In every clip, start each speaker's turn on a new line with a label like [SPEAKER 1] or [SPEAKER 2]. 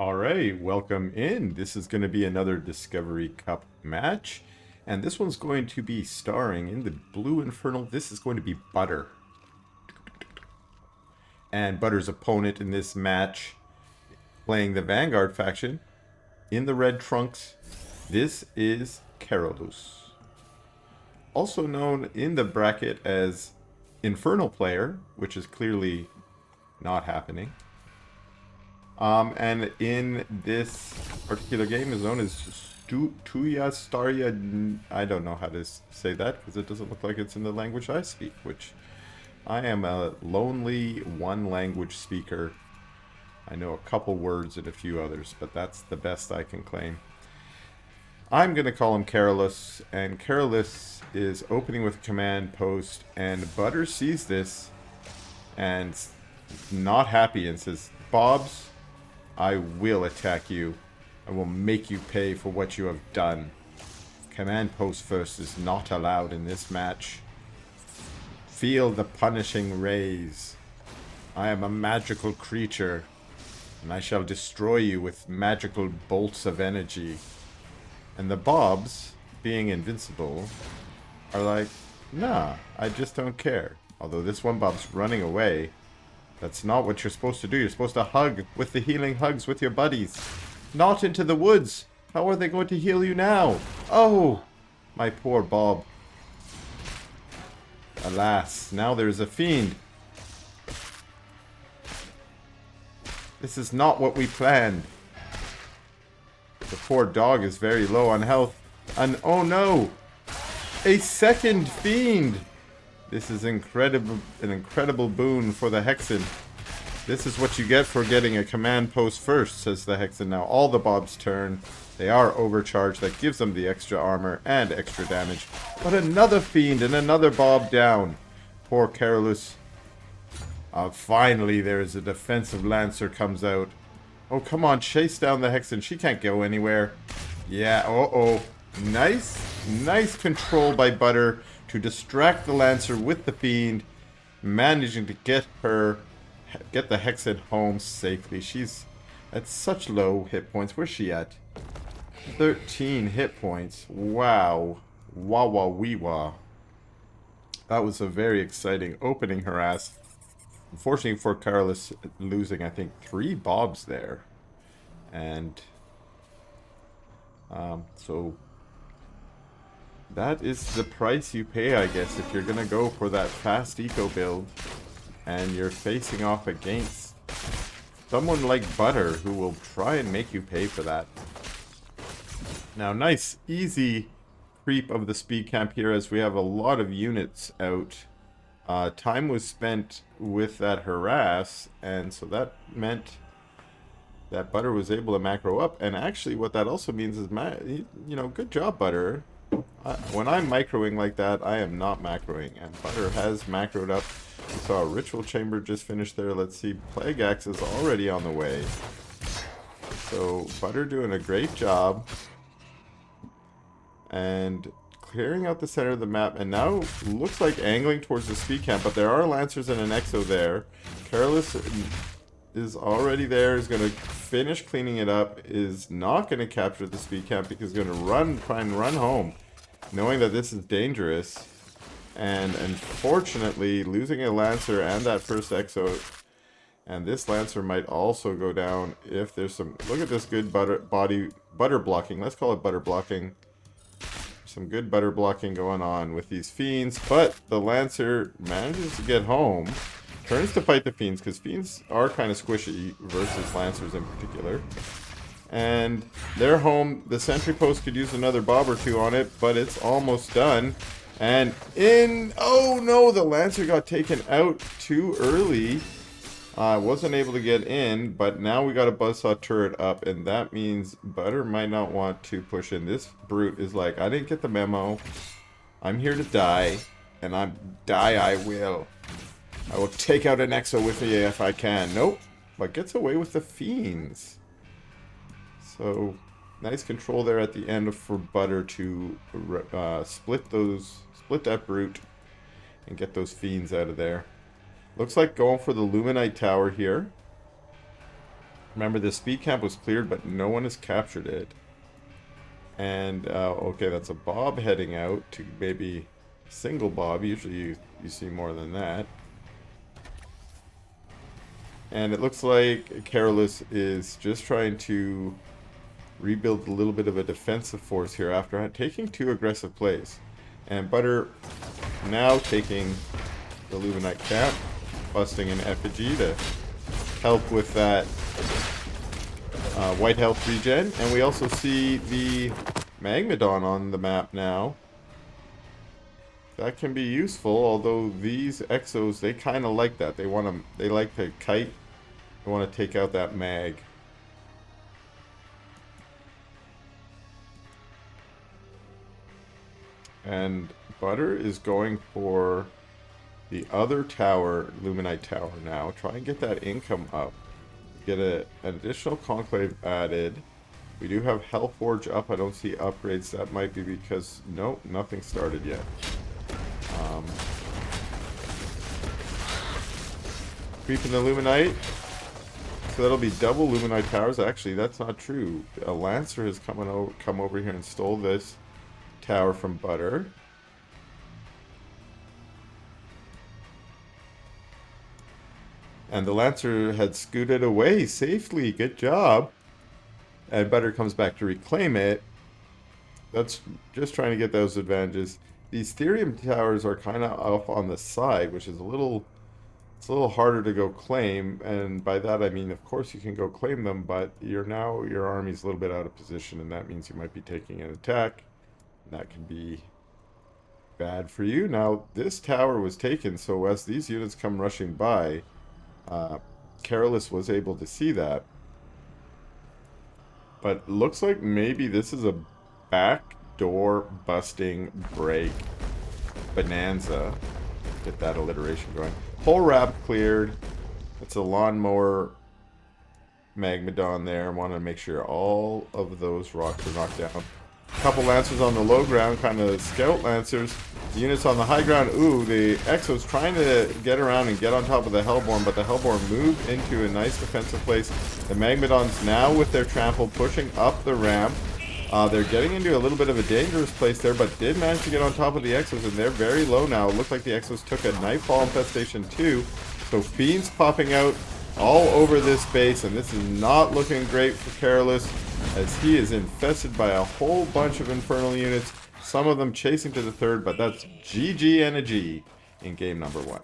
[SPEAKER 1] Alright, welcome in. This is going to be another Discovery Cup match. And this one's going to be starring in the Blue Infernal. This is going to be Butter. And Butter's opponent in this match, playing the Vanguard faction, in the red trunks, this is Karolus. Also known in the bracket as Infernal Player, which is clearly not happening. And in this particular game is known as Tuya Staria. I don't know how to say that because it doesn't look like it's in the language I speak, which I am a lonely one language speaker. I know a couple words and a few others, but that's the best I can claim. I'm going to call him Karolus, and Karolus is opening with a command post, and Butter sees this and not happy and says, "Bobs, I will attack you. I will make you pay for what you have done. Command post first is not allowed in this match. Feel the punishing rays. I am a magical creature, and I shall destroy you with magical bolts of energy." And the Bobs, being invincible, are like, "Nah, I just don't care." Although this one Bob's running away. That's not what you're supposed to do. You're supposed to hug with the healing hugs with your buddies. Not into the woods. How are they going to heal you now? Oh, my poor Bob. Alas, now there's a fiend. This is not what we planned. The poor dog is very low on health. And oh no! A second fiend! This is an incredible boon for the Hexen. This is what you get for getting a command post first, says the Hexen. Now all the Bobs turn. They are overcharged. That gives them the extra armor and extra damage. But another fiend and another Bob down. Poor Karolus. Finally there is a defensive Lancer comes out. Oh, come on, chase down the Hexen. She can't go anywhere. Yeah, uh-oh. Nice control by Butter to distract the Lancer with the Fiend, managing to get the Hexen home safely. She's at such low hit points. Where's she at? 13 hit points. Wow. Wah wah wee wah. That was a very exciting opening harass. Unfortunately for Karolus, losing, I think, 3 Bobs there. And so that is the price you pay, I guess, if you're going to go for that fast eco build and you're facing off against someone like Butter who will try and make you pay for that. Now, nice, easy creep of the speed camp here as we have a lot of units out. Time was spent with that harass, and so that meant that Butter was able to macro up. And actually what that also means is, you know, good job, Butter. When I'm microing like that, I am not macroing, and Butter has macroed up. We saw a Ritual Chamber just finished there. Let's see, Plague Axe is already on the way. So Butter doing a great job. And clearing out the center of the map, and now looks like angling towards the speed camp, but there are Lancers and an Exo there. Karolus is already there, is going to finish cleaning it up, is not going to capture the speed camp because he's going to try and run home, knowing that this is dangerous. And unfortunately, losing a Lancer and that first Exo, and this Lancer might also go down if there's some, look at this good butter blocking, let's call it butter blocking. Some good butter blocking going on with these fiends, but the Lancer manages to get home, turns to fight the fiends because fiends are kind of squishy versus Lancers in particular, and they're home. The sentry post could use another Bob or two on it, but it's almost done. And oh no, the Lancer got taken out too early. Wasn't able to get in, but now we got a buzzsaw turret up, and that means Butter might not want to push in. This brute is like, I didn't get the memo. I'm here to die, and I will. I will take out an Exo with me if I can. Nope, but gets away with the fiends. So nice control there at the end for Butter to split that brute and get those fiends out of there. Looks like going for the Luminite Tower here. Remember, the speed camp was cleared, but no one has captured it. And, okay, that's a Bob heading out to maybe single Bob. Usually you see more than that. And it looks like Karolus is just trying to rebuild a little bit of a defensive force here after taking 2 aggressive plays. And Butter now taking the Luminite camp, busting an effigy to help with that white health regen. And we also see the Magmadon on the map now. That can be useful, although these Exos, they kind of like that. They like to kite. They want to take out that mag. And Butter is going for the other tower, Luminite tower now. Try and get that income up. Get an additional conclave added. We do have Hellforge up. I don't see upgrades. That might be because, nope, nothing started yet. Creeping the Luminite. So that'll be double Luminite towers. Actually, that's not true. A Lancer has come over here and stole this tower from Butter. And the Lancer had scooted away safely. Good job. And Butter comes back to reclaim it. That's just trying to get those advantages. These Therium towers are kind of off on the side, which is a little harder to go claim. And by that I mean, of course you can go claim them, but your army's a little bit out of position, and that means you might be taking an attack. And that can be bad for you. Now, this tower was taken, so as these units come rushing by, Karolus was able to see that. But looks like maybe this is a backdoor busting break bonanza. Get that alliteration going. Whole wrap cleared. It's a lawnmower Magmadon there. Want to make sure all of those rocks are knocked down. A couple Lancers on the low ground, kind of scout Lancers. The units on the high ground. Ooh, the Exo's trying to get around and get on top of the Hellborn, but the Hellborn moved into a nice defensive place. The Magmadons now with their trample pushing up the ramp. They're getting into a little bit of a dangerous place there, but did manage to get on top of the Exos, and they're very low now. It looked like the Exos took a Nightfall infestation too. So Fiends popping out all over this base, and this is not looking great for Karolus, as he is infested by a whole bunch of Infernal units, some of them chasing to the third, but that's GG and a G in game number 1.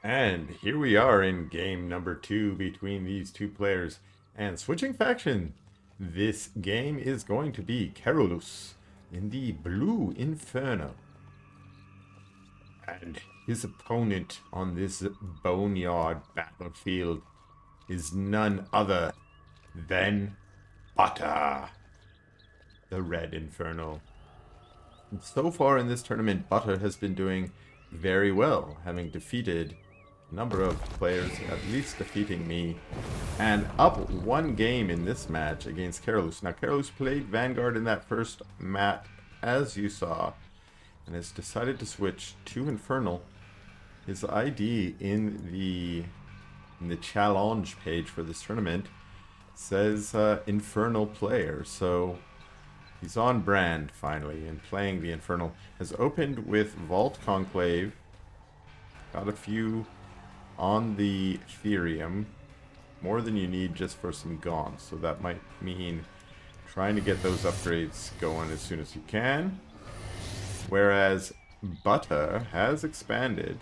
[SPEAKER 1] And here we are in game number 2 between these two players, and switching faction. This game is going to be Karolus in the Blue Inferno. And his opponent on this boneyard battlefield is none other than Butter, the Red Inferno. And so far in this tournament, Butter has been doing very well, having defeated a number of players, at least defeating me, and up 1 game in this match against Karolus. Now, Karolus played Vanguard in that first map, as you saw, and has decided to switch to Infernal. His ID in the challenge page for this tournament says Infernal player, so he's on brand finally, and playing the Infernal. Has opened with Vault Conclave, got a few on the Therium, more than you need just for some Gaunts, so that might mean trying to get those upgrades going as soon as you can. Whereas Butter has expanded.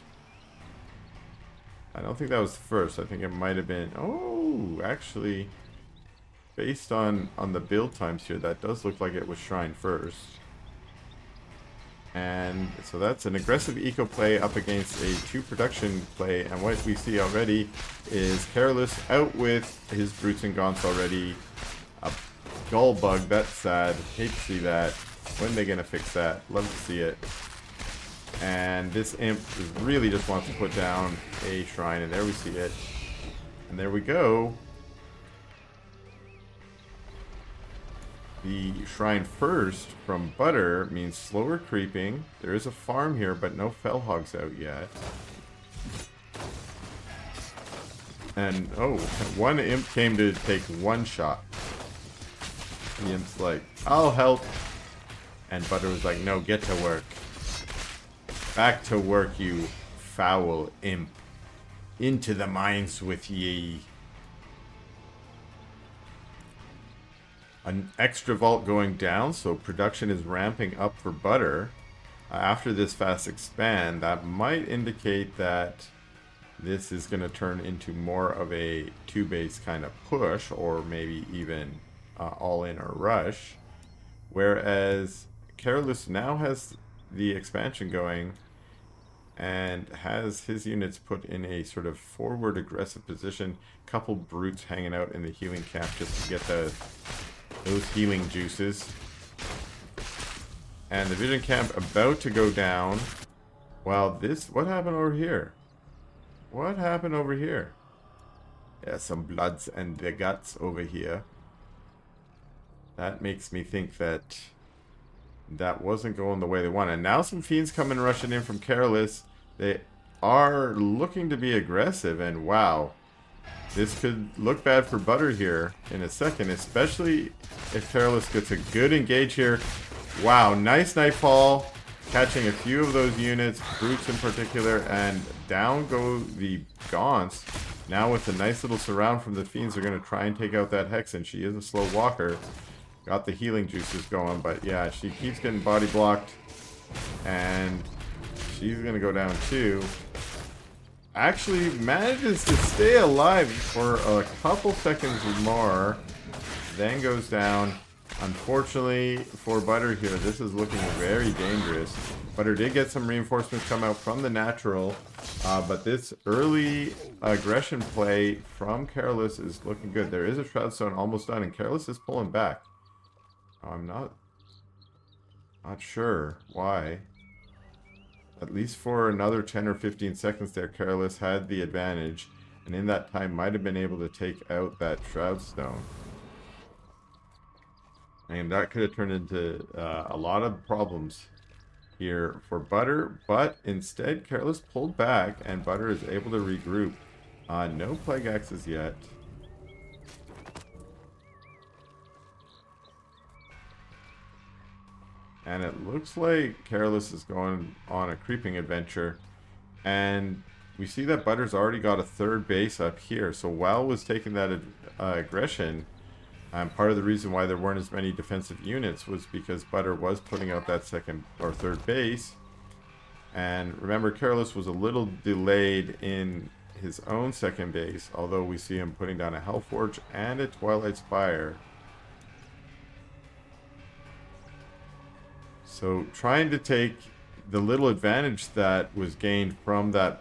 [SPEAKER 1] I don't think that was the first. I think it might have been... Oh, actually, based on the build times here, that does look like it was Shrine first. And so that's an aggressive eco play up against a 2 production play, and what we see already is Karolus out with his Brutes and Gaunts already. A Gull Bug, that's sad. Hate to see that. When are they gonna fix that? Love to see it. And this imp really just wants to put down a Shrine, and there we see it. And there we go. The Shrine first from Butter means slower creeping. There is a farm here, but no Fellhogs out yet. And, oh, one imp came to take one shot. The imp's like, I'll help. And Butter was like, no, get to work. Back to work, you foul imp. Into the mines with ye. An extra vault going down, so production is ramping up for Butter. After this fast expand, that might indicate that this is going to turn into more of a 2-base kind of push, or maybe even all-in or rush. Whereas Karolus now has the expansion going and has his units put in a sort of forward aggressive position. Couple brutes hanging out in the healing camp just to get those healing juices. And the vision camp about to go down. Wow, what happened over here? What happened over here? Yeah, some bloods and the guts over here. That makes me think that that wasn't going the way they wanted. And now some fiends coming rushing in from Karolus. They are looking to be aggressive, and wow. This could look bad for Butter here in a second, especially if Karolus gets a good engage here. Wow, nice Nightfall. Catching a few of those units, brutes in particular, and down go the Gaunts. Now with a nice little surround from the fiends, they're going to try and take out that Hex, and she is a slow walker. Got the healing juices going, but yeah, she keeps getting body blocked, and she's going to go down too. Actually manages to stay alive for a couple seconds more, then goes down. Unfortunately for Butter here, this is looking very dangerous. Butter did get some reinforcements come out from the natural, but this early aggression play from Karolus is looking good. There is a Shroud Stone almost done, and Karolus is pulling back. I'm not sure why. At least for another 10 or 15 seconds there, Karolus had the advantage, and in that time might have been able to take out that Shroud Stone. And that could have turned into a lot of problems here for Butter, but instead Karolus pulled back, and Butter is able to regroup. No Plague Axes yet. And it looks like Karolus is going on a creeping adventure. And we see that Butter's already got a third base up here. So while was taking that aggression, part of the reason why there weren't as many defensive units was because Butter was putting out that second or third base. And remember, Karolus was a little delayed in his own second base, although we see him putting down a Hellforge and a Twilight Spire. So trying to take the little advantage that was gained from that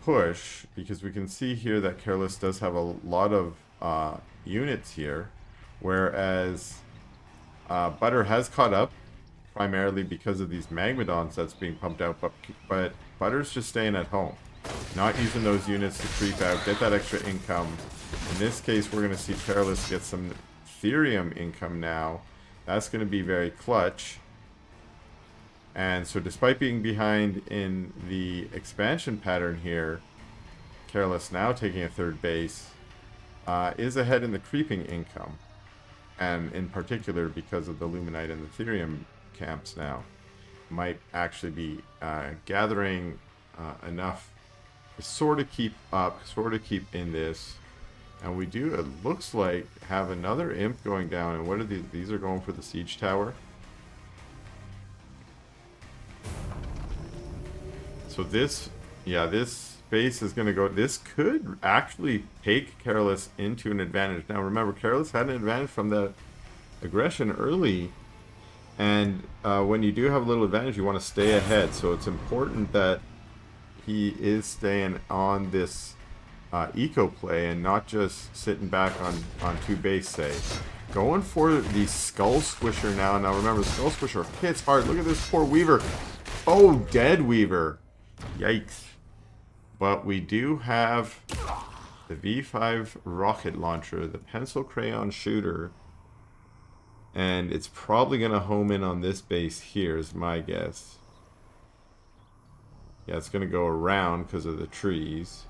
[SPEAKER 1] push, because we can see here that Karolus does have a lot of units here, whereas Butter has caught up primarily because of these Magmadons that's being pumped out, but Butter's just staying at home, not using those units to creep out, get that extra income. In this case, we're going to see Karolus get some Therium income now. That's going to be very clutch. And so despite being behind in the expansion pattern here, Karolus now taking a third base, is ahead in the creeping income. And in particular, because of the Luminite and the Therium camps now, might actually be gathering enough to sort of keep up, sort of keep in this. And we do, it looks like, have another imp going down. And what are these? These are going for the siege tower. So this, yeah, this base is going to go, this could actually take Karolus into an advantage. Now remember, Karolus had an advantage from the aggression early, and when you do have a little advantage, you want to stay ahead. So it's important that he is staying on this eco play and not just sitting back on two base, say. Going for the Skull Squisher now. Now remember, the Skull Squisher hits hard. Look at this poor Weaver. Oh, dead Weaver. Yikes. But we do have the V5 rocket launcher, the pencil crayon shooter, and it's probably going to home in on this base here is my guess. Yeah, it's going to go around because of the trees.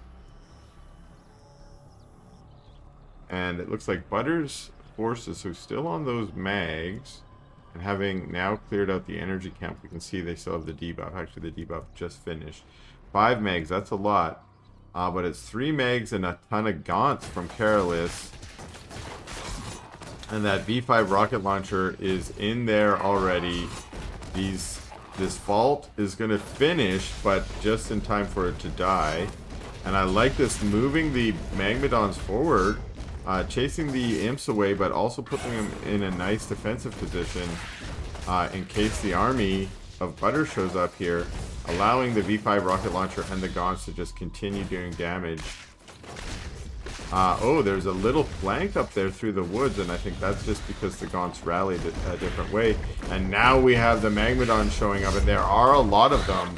[SPEAKER 1] And it looks like Butter's forces, who's still on those mags, and having now cleared out the energy camp, we can see they still have the debuff. Actually, the debuff just finished. 5 mags, that's a lot. But it's 3 mags and a ton of gaunts from Karolus. And that V5 rocket launcher is in there already. This vault is going to finish, but just in time for it to die. And I like this, moving the Magmadons forward, chasing the imps away, but also putting them in a nice defensive position in case the army of Butter shows up here, allowing the V5 rocket launcher and the gaunts to just continue doing damage. Oh, there's a little flank up there through the woods, and I think that's just because the gaunts rallied a different way. And now we have the Magmadons showing up, and there are a lot of them.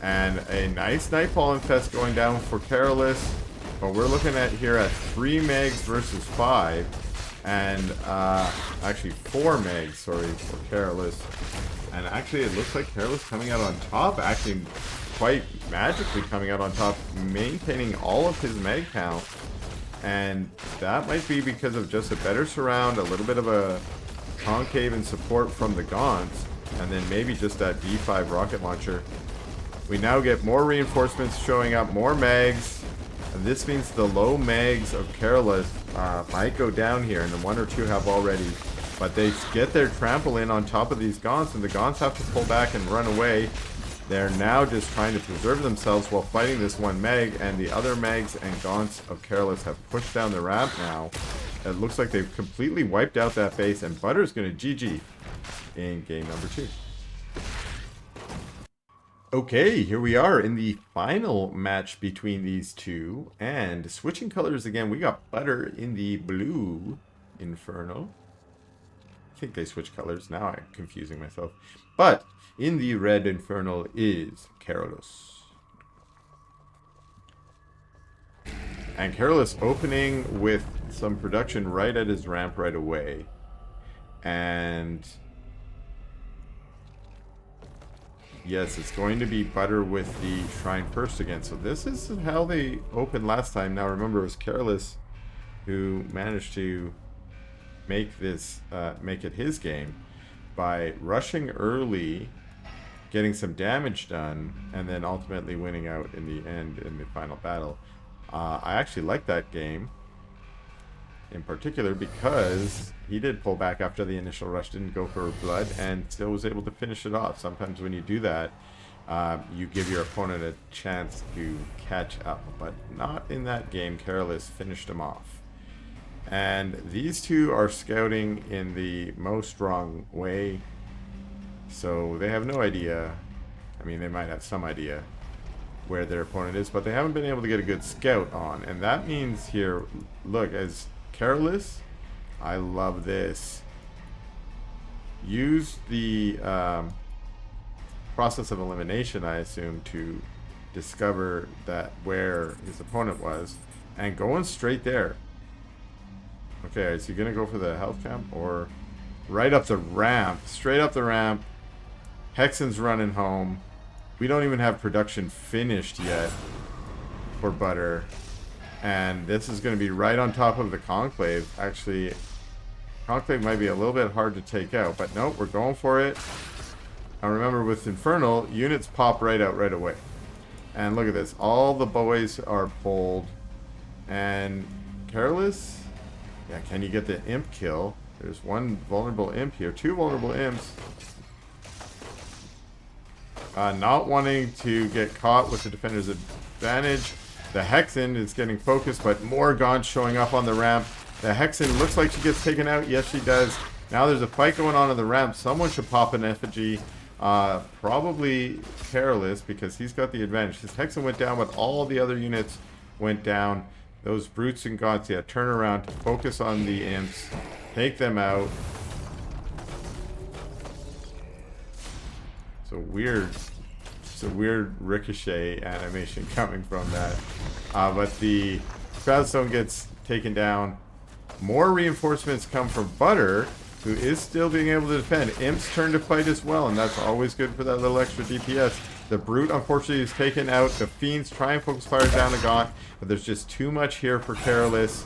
[SPEAKER 1] And a nice Nightfall Infest going down for Karolus. But we're looking at here at 3 megs versus 5. And actually 4 megs, sorry, for Karolus. And actually it looks like Karolus coming out on top, actually quite magically coming out on top, maintaining all of his meg count. And that might be because of just a better surround, a little bit of a concave and support from the gaunts, and then maybe just that V5 rocket launcher. We now get more reinforcements showing up, more mags. And this means the low mags of Karolus might go down here, and the 1 or 2 have already. But they get their trample in on top of these gaunts, and the gaunts have to pull back and run away. They're now just trying to preserve themselves while fighting this 1 mag, and the other mags and gaunts of Karolus have pushed down the ramp now. It looks like they've completely wiped out that base, and Butter's going to GG in game number 2. Okay, here we are in the final match between these two, and switching colors again, we got Butter in the blue Inferno. I think they switched colors, now I'm confusing myself. But in the red Infernal is Karolus. And Karolus opening with some production right at his ramp right away. And yes, it's going to be Butter with the Shrine first again. So this is how they opened last time. Now remember, it was Karolus who managed to make this, make it his game by rushing early, getting some damage done, and then ultimately winning out in the end in the final battle. I actually like that game in particular because he did pull back after the initial rush, didn't go for blood, and still was able to finish it off. Sometimes when you do that, you give your opponent a chance to catch up, but not in that game. Karolus finished him off. And these two are scouting in the most wrong way, so they have no idea. I mean, they might have some idea where their opponent is, but they haven't been able to get a good scout on. And that means here, look, as Karolus, I love this. Use the process of elimination, I assume, to discover that where his opponent was, and going straight there. Okay, is he gonna go for the health camp or right up the ramp? Straight up the ramp. Hexen's running home. We don't even have production finished yet for Butter. And this is going to be right on top of the Conclave. Actually, Conclave might be a little bit hard to take out, but nope, we're going for it. Now remember, with Infernal, units pop right out right away. And look at this. All the boys are pulled. And Karolus, yeah, can you get the imp kill? There's 1 vulnerable imp here. 2 vulnerable imps. Not wanting to get caught with the defender's advantage. The Hexen is getting focused, but more gaunts showing up on the ramp. The Hexen looks like she gets taken out. Yes, she does. Now there's a fight going on the ramp. Someone should pop an effigy. Probably Karolus, because he's got the advantage. His Hexen went down, but all the other units went down. Those brutes and gaunts, yeah, turn around to focus on the imps. Take them out. It's a weird ricochet animation coming from that. But the Cloudstone gets taken down. More reinforcements come from Butter, who is still being able to defend. Imp's turn to fight as well, and that's always good for that little extra DPS. The Brute, unfortunately, is taken out. The Fiends try and focus fire down the Gaunt, but there's just too much here for Karolus.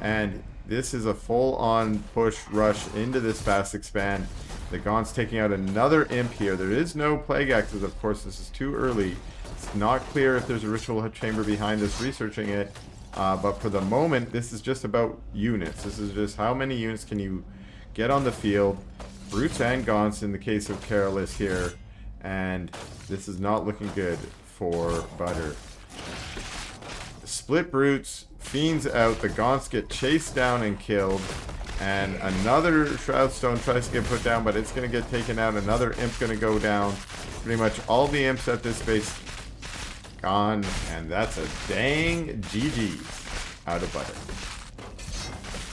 [SPEAKER 1] And this is a full-on push rush into this fast expand. The Gaunt's taking out another imp here. There is no Plague Axes, of course. This is too early. It's not clear if there's a ritual chamber behind us researching it. But for the moment, this is just about units. This is just how many units can you get on the field. Brutes and Gaunts in the case of Karolus here. And this is not looking good for Butter. Split Brutes, Fiends out, the Gaunts get chased down and killed. And another Shroudstone tries to get put down, but it's going to get taken out. Another Imp going to go down. Pretty much all the Imps at this base gone. And that's a dang GG out of Butter.